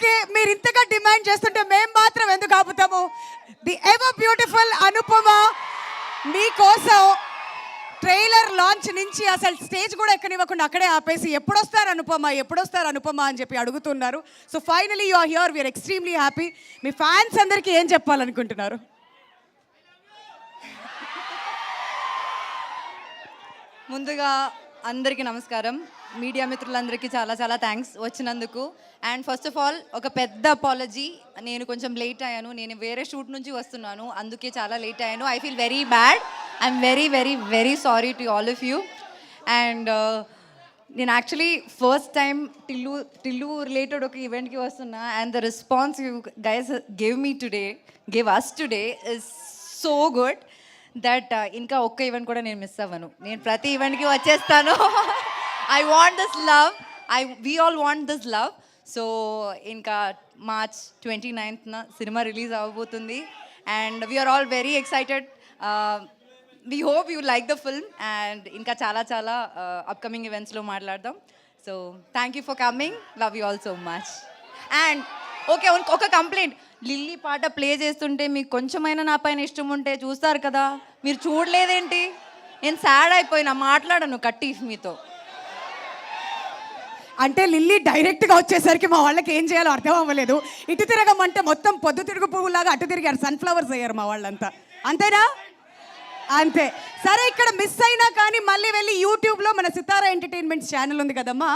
Okay, మీరు ఇంతగా demand చేస్తుంటే మేము మాత్రం ఎందుకు ఆపుతాము? ది ఎవర్ బ్యూటిఫుల్ అనుపమ మీకోసం ట్రైలర్ లాంచ్ నుంచి అసలు స్టేజ్ కూడా ఎక్కనివ్వకుండా అక్కడే ఆపేసి ఎప్పుడొస్తారు అనుపమ అని చెప్పి అడుగుతున్నారు. So finally you are here, we are extremely happy. మీ ఫ్యాన్స్ అందరికీ ఏం చెప్పాలనుకుంటున్నారు? ముందుగా అందరికీ నమస్కారం. మీడియా మిత్రులందరికీ చాలా చాలా థ్యాంక్స్ వచ్చినందుకు. అండ్ ఫస్ట్ ఆఫ్ ఆల్ ఒక పెద్ద అపాలజీ, నేను కొంచెం లేట్ అయ్యాను. నేను వేరే షూట్ నుంచి వస్తున్నాను, అందుకే చాలా లేట్ అయ్యాను. I feel very bad. I'm very very very sorry to all of you. And నేను actually first time Tillu related ఒక ఈవెంట్కి వస్తున్నా. And the response you guys give us today is so good that ఇంకా ఒక్క event కూడా నేను miss అవ్వను. నేను ప్రతి ఈవెంట్కి వచ్చేస్తాను. I want this love, we all want this love. So ఇంకా మార్చ్ 29th సినిమా రిలీజ్ అవ్వబోతుంది. And we are all very excited. We hope you like the film. And ఇంకా చాలా చాలా అప్కమింగ్ ఈవెంట్స్లో మాట్లాడదాం. So thank you for coming, love you all so much. And okay, ఒక complaint, Lilly పాట ప్లే చేస్తుంటే మీకు కొంచెమైనా నా పైన ఇష్టం ఉంటే చూస్తారు కదా, మీరు చూడలేదేంటి? నేను సాడ్ అయిపోయినా, మాట్లాడను కట్టి మీతో. అంటే లిల్లీ డైరెక్ట్గా వచ్చేసరికి మా వాళ్ళకి ఏం చేయాలో అర్థం అవ్వలేదు. ఇటు తిరగమంటే మొత్తం పొద్దు తిరుగు పువ్వులాగా అటు తిరిగారు, సన్ఫ్లవర్స్ అయ్యారు మా వాళ్ళంతా. అంతేనా? అంతే. సరే, ఇక్కడ మిస్ అయినా కానీ మళ్ళీ వెళ్ళి యూట్యూబ్లో మన సితారా ఎంటర్టైన్మెంట్స్ ఛానల్ ఉంది కదమ్మా,